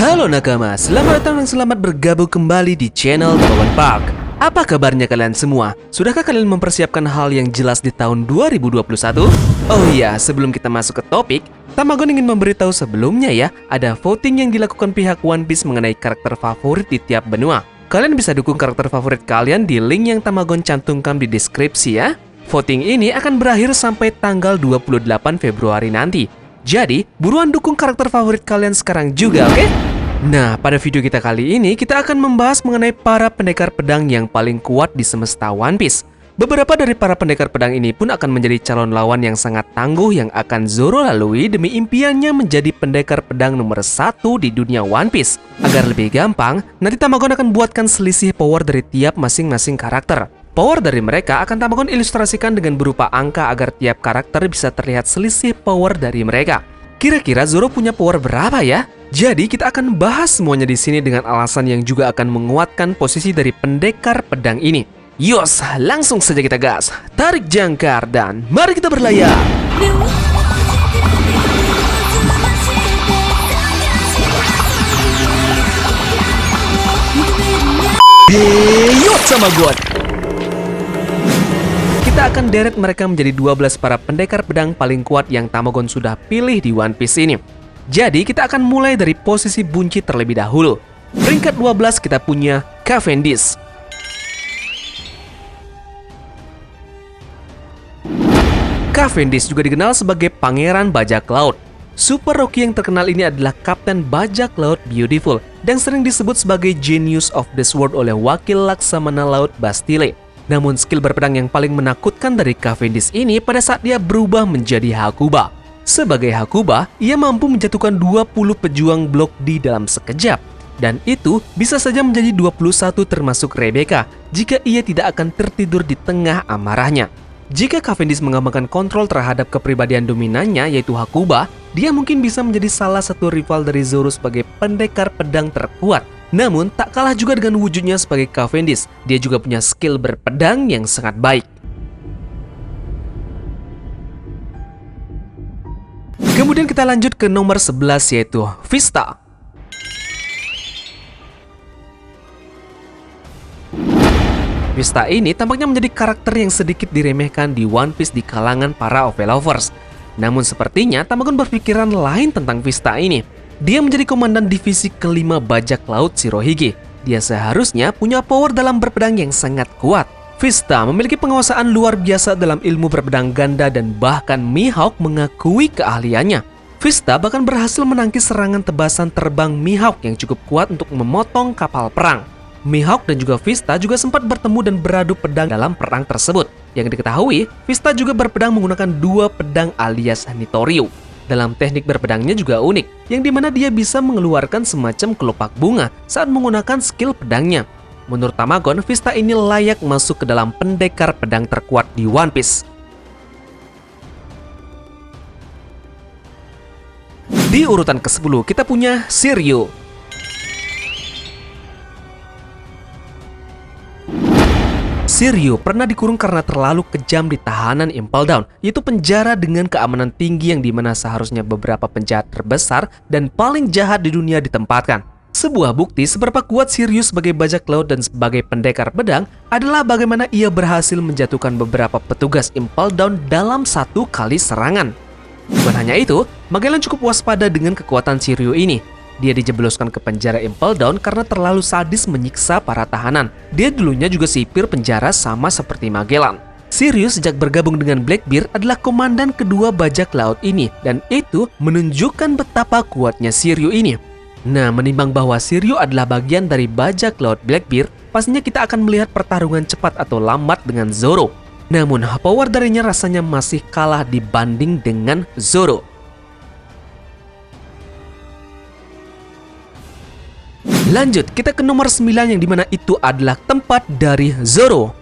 Halo nakama, selamat datang dan selamat bergabung kembali di channel Tamagon Park. Apa kabarnya kalian semua? Sudahkah kalian mempersiapkan hal yang jelas di tahun 2021? Oh iya, sebelum kita masuk ke topik, Tamagon ingin memberitahu sebelumnya ya, ada voting yang dilakukan pihak One Piece mengenai karakter favorit di tiap benua. Kalian bisa dukung karakter favorit kalian di link yang Tamagon cantumkan di deskripsi ya. Voting ini akan berakhir sampai tanggal 28 Februari nanti. Jadi, buruan dukung karakter favorit kalian sekarang juga, oke? Nah, pada video kita kali ini, kita akan membahas mengenai para pendekar pedang yang paling kuat di semesta One Piece. Beberapa dari para pendekar pedang ini pun akan menjadi calon lawan yang sangat tangguh yang akan Zoro lalui demi impiannya menjadi pendekar pedang nomor 1 di dunia One Piece. Agar lebih gampang, nanti Tamagon akan buatkan selisih power dari tiap masing-masing karakter. Power dari mereka akan Tamagon ilustrasikan dengan berupa angka agar tiap karakter bisa terlihat selisih power dari mereka. Kira-kira Zoro punya power berapa ya? Jadi kita akan bahas semuanya di sini dengan alasan yang juga akan menguatkan posisi dari pendekar pedang ini. Yos, langsung saja kita gas. Tarik jangkar dan mari kita berlayar. Deyot sama God. Kita akan deret mereka menjadi 12 para pendekar pedang paling kuat yang Tamagon sudah pilih di One Piece ini. Jadi kita akan mulai dari posisi buncit terlebih dahulu. Peringkat 12 kita punya Cavendish. Cavendish juga dikenal sebagai Pangeran Bajak Laut. Super Rookie yang terkenal ini adalah Kapten Bajak Laut Beautiful dan sering disebut sebagai Genius of the Sword oleh wakil Laksamana Laut Bastille. Namun skill berpedang yang paling menakutkan dari Cavendish ini pada saat dia berubah menjadi Hakuba. Sebagai Hakuba, ia mampu menjatuhkan 20 pejuang blok di dalam sekejap. Dan itu bisa saja menjadi 21 termasuk Rebecca jika ia tidak akan tertidur di tengah amarahnya. Jika Cavendish mengembangkan kontrol terhadap kepribadian dominannya yaitu Hakuba, dia mungkin bisa menjadi salah satu rival dari Zoro sebagai pendekar pedang terkuat. Namun, tak kalah juga dengan wujudnya sebagai Cavendish, dia juga punya skill berpedang yang sangat baik. Kemudian kita lanjut ke nomor 11 yaitu Vista. Vista ini tampaknya menjadi karakter yang sedikit diremehkan di One Piece di kalangan para OV lovers. Namun sepertinya Tamagon berpikiran lain tentang Vista ini. Dia menjadi komandan divisi kelima bajak laut Shirohige. Dia seharusnya punya power dalam berpedang yang sangat kuat. Vista memiliki penguasaan luar biasa dalam ilmu berpedang ganda dan bahkan Mihawk mengakui keahliannya. Vista bahkan berhasil menangkis serangan tebasan terbang Mihawk yang cukup kuat untuk memotong kapal perang. Mihawk dan juga Vista juga sempat bertemu dan beradu pedang dalam perang tersebut. Yang diketahui, Vista juga berpedang menggunakan 2 pedang alias Nitoryu. Dalam teknik berpedangnya juga unik, yang dimana dia bisa mengeluarkan semacam kelopak bunga saat menggunakan skill pedangnya. Menurut Tamagon, Vista ini layak masuk ke dalam pendekar pedang terkuat di One Piece. Di urutan ke-10 kita punya Shiryu. Shiryu pernah dikurung karena terlalu kejam di tahanan Impel Down, yaitu penjara dengan keamanan tinggi yang dimana seharusnya beberapa penjahat terbesar dan paling jahat di dunia ditempatkan. Sebuah bukti seberapa kuat Shiryu sebagai bajak laut dan sebagai pendekar pedang adalah bagaimana ia berhasil menjatuhkan beberapa petugas Impel Down dalam 1 kali serangan. Bukan hanya itu, Magellan cukup waspada dengan kekuatan Shiryu ini. Dia dijebloskan ke penjara Impel Down karena terlalu sadis menyiksa para tahanan. Dia dulunya juga sipir penjara sama seperti Magellan. Shiryu sejak bergabung dengan Blackbeard adalah komandan kedua bajak laut ini, dan itu menunjukkan betapa kuatnya Shiryu ini. Nah, menimbang bahwa Shiryu adalah bagian dari bajak laut Blackbeard, pastinya kita akan melihat pertarungan cepat atau lambat dengan Zoro. Namun, power darinya rasanya masih kalah dibanding dengan Zoro. Lanjut, kita ke nomor 9 yang dimana itu adalah tempat dari Zoro.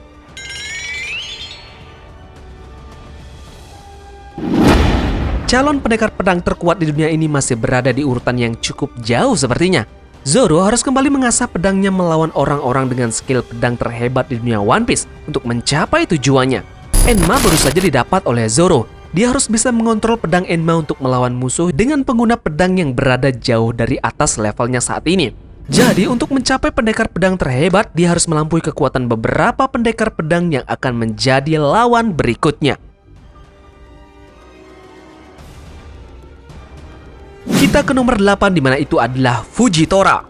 Calon pendekar pedang terkuat di dunia ini masih berada di urutan yang cukup jauh sepertinya. Zoro harus kembali mengasah pedangnya melawan orang-orang dengan skill pedang terhebat di dunia One Piece untuk mencapai tujuannya. Enma baru saja didapat oleh Zoro. dia harus bisa mengontrol pedang Enma untuk melawan musuh dengan pengguna pedang yang berada jauh dari atas levelnya saat ini. Jadi, untuk mencapai pendekar pedang terhebat, dia harus melampaui kekuatan beberapa pendekar pedang yang akan menjadi lawan berikutnya. Kita ke nomor 8, di mana itu adalah Fujitora.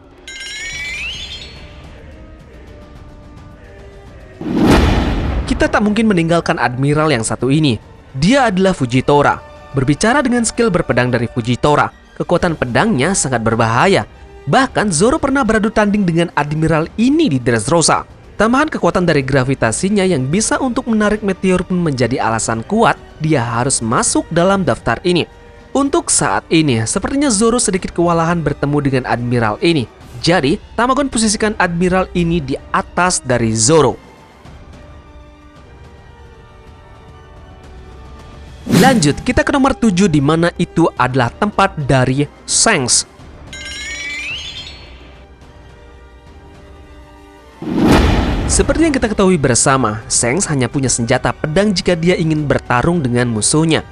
Kita tak mungkin meninggalkan admiral yang satu ini. Dia adalah Fujitora. Berbicara dengan skill berpedang dari Fujitora, kekuatan pedangnya sangat berbahaya. Bahkan Zoro pernah beradu tanding dengan admiral ini di Dressrosa. Tambahan kekuatan dari gravitasinya yang bisa untuk menarik meteor pun menjadi alasan kuat dia harus masuk dalam daftar ini. Untuk saat ini, sepertinya Zoro sedikit kewalahan bertemu dengan admiral ini. Jadi, Tamagon posisikan admiral ini di atas dari Zoro. Lanjut, kita ke nomor 7, di mana itu adalah tempat dari Shanks. Seperti yang kita ketahui bersama, Shanks hanya punya senjata pedang jika dia ingin bertarung dengan musuhnya.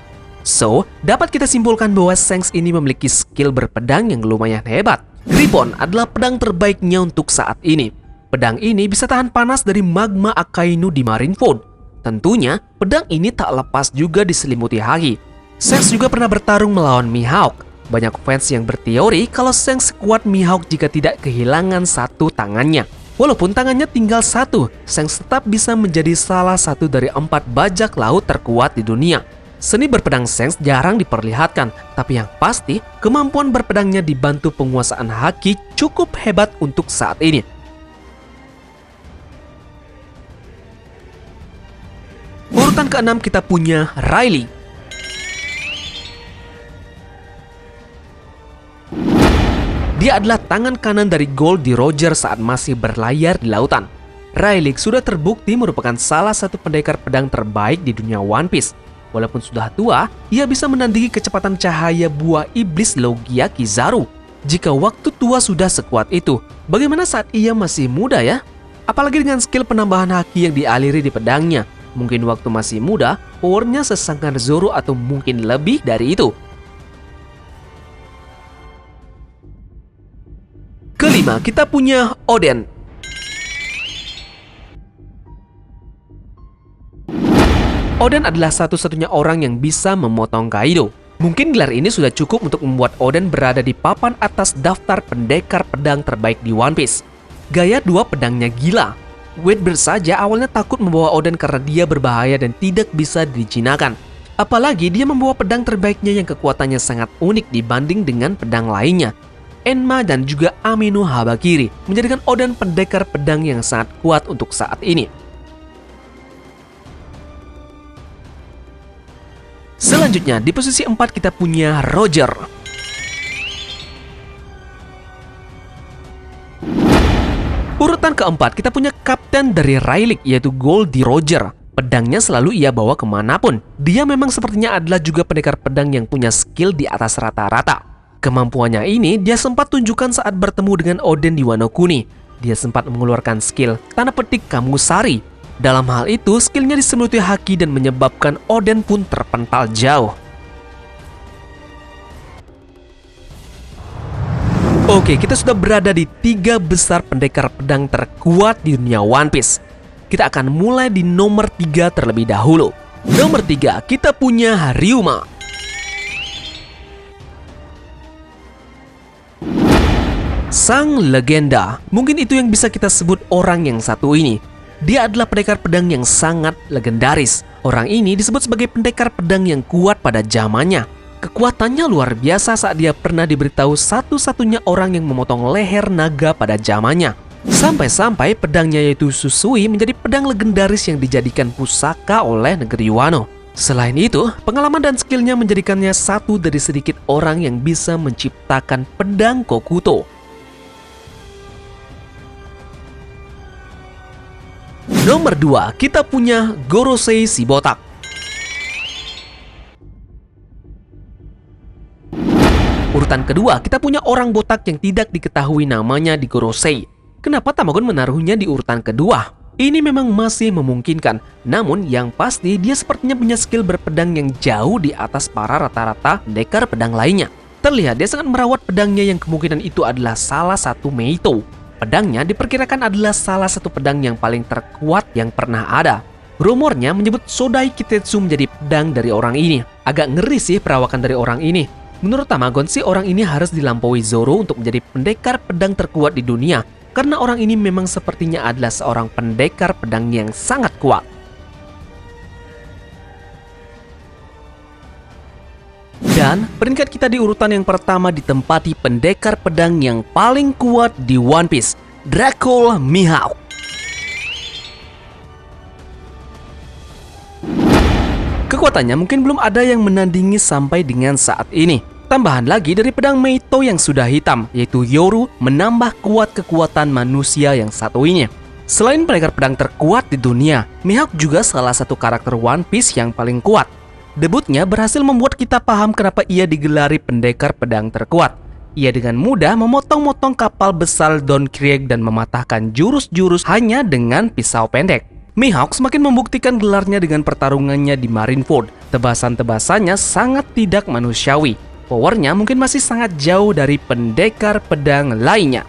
So, dapat kita simpulkan bahwa Shanks ini memiliki skill berpedang yang lumayan hebat. Griffon adalah pedang terbaiknya untuk saat ini. Pedang ini bisa tahan panas dari magma Akainu di Marineford. Tentunya, pedang ini tak lepas juga diselimuti haki. Shanks juga pernah bertarung melawan Mihawk. Banyak fans yang berteori kalau Shanks kuat Mihawk jika tidak kehilangan satu tangannya. Walaupun tangannya tinggal satu, Shanks tetap bisa menjadi salah satu dari 4 bajak laut terkuat di dunia. Seni berpedang Shanks jarang diperlihatkan, tapi yang pasti kemampuan berpedangnya dibantu penguasaan haki cukup hebat untuk saat ini. Urutan ke-6 kita punya Riley. Dia adalah tangan kanan dari Goldie Roger saat masih berlayar di lautan. Riley sudah terbukti merupakan salah satu pendekar pedang terbaik di dunia One Piece. Walaupun sudah tua, ia bisa menandingi kecepatan cahaya buah iblis Logia Kizaru. Jika waktu tua sudah sekuat itu, bagaimana saat ia masih muda ya? Apalagi dengan skill penambahan haki yang dialiri di pedangnya. Mungkin waktu masih muda, powernya sesangkar Zoro atau mungkin lebih dari itu. Kelima, kita punya Oden. Oden adalah satu-satunya orang yang bisa memotong Kaido. Mungkin gelar ini sudah cukup untuk membuat Oden berada di papan atas daftar pendekar pedang terbaik di One Piece. Gaya dua pedangnya gila. Whitbeard saja awalnya takut membawa Oden karena dia berbahaya dan tidak bisa dijinakan. Apalagi dia membawa pedang terbaiknya yang kekuatannya sangat unik dibanding dengan pedang lainnya. Enma dan juga Amino Habakiri menjadikan Oden pendekar pedang yang sangat kuat untuk saat ini. Selanjutnya di posisi 4 kita punya Roger. Urutan keempat kita punya kapten dari Rayleigh yaitu Goldie Roger. Pedangnya selalu ia bawa kemanapun. Dia memang sepertinya adalah juga pendekar pedang yang punya skill di atas rata-rata. Kemampuannya ini dia sempat tunjukkan saat bertemu dengan Oden di Wano Kuni. Dia sempat mengeluarkan skill tanda petik Kamusari. Dalam hal itu skillnya diselimuti haki dan menyebabkan Oden pun terpental jauh. Oke, kita sudah berada di 3 besar pendekar pedang terkuat di dunia One Piece. Kita akan mulai di nomor 3 terlebih dahulu. Nomor 3, kita punya Ryuma. Sang legenda, mungkin itu yang bisa kita sebut orang yang satu ini. Dia adalah pendekar pedang yang sangat legendaris. Orang ini disebut sebagai pendekar pedang yang kuat pada zamannya. Kekuatannya luar biasa saat dia pernah diberitahu satu-satunya orang yang memotong leher naga pada zamannya. Sampai-sampai pedangnya yaitu Susui menjadi pedang legendaris yang dijadikan pusaka oleh negeri Wano. Selain itu, pengalaman dan skillnya menjadikannya satu dari sedikit orang yang bisa menciptakan pedang Kokuto. Nomor 2, kita punya Gorosei si botak. Urutan kedua, kita punya orang botak yang tidak diketahui namanya di Gorosei. Kenapa Tamagon menaruhnya di urutan kedua? Ini memang masih memungkinkan, namun yang pasti dia sepertinya punya skill berpedang yang jauh di atas para rata-rata pendekar pedang lainnya. Terlihat dia sangat merawat pedangnya yang kemungkinan itu adalah salah satu Meito. Pedangnya diperkirakan adalah salah satu pedang yang paling terkuat yang pernah ada. Rumornya menyebut Sodai Kitetsu menjadi pedang dari orang ini. Agak ngeri sih perawakan dari orang ini. Menurut Tamagon sih orang ini harus dilampaui Zoro untuk menjadi pendekar pedang terkuat di dunia. Karena orang ini memang sepertinya adalah seorang pendekar pedang yang sangat kuat. Dan peringkat kita di urutan yang pertama ditempati pendekar pedang yang paling kuat di One Piece, Dracul Mihawk. Kekuatannya mungkin belum ada yang menandingi sampai dengan saat ini. Tambahan lagi dari pedang Meito yang sudah hitam, yaitu Yoru menambah kuat kekuatan manusia yang satu ini. Selain pendekar pedang terkuat di dunia, Mihawk juga salah satu karakter One Piece yang paling kuat. Debutnya berhasil membuat kita paham kenapa ia digelari pendekar pedang terkuat. Ia dengan mudah memotong-motong kapal besar Don Krieg dan mematahkan jurus-jurus hanya dengan pisau pendek. Mihawk semakin membuktikan gelarnya dengan pertarungannya di Marineford. Tebasan-tebasannya sangat tidak manusiawi. Powernya mungkin masih sangat jauh dari pendekar pedang lainnya.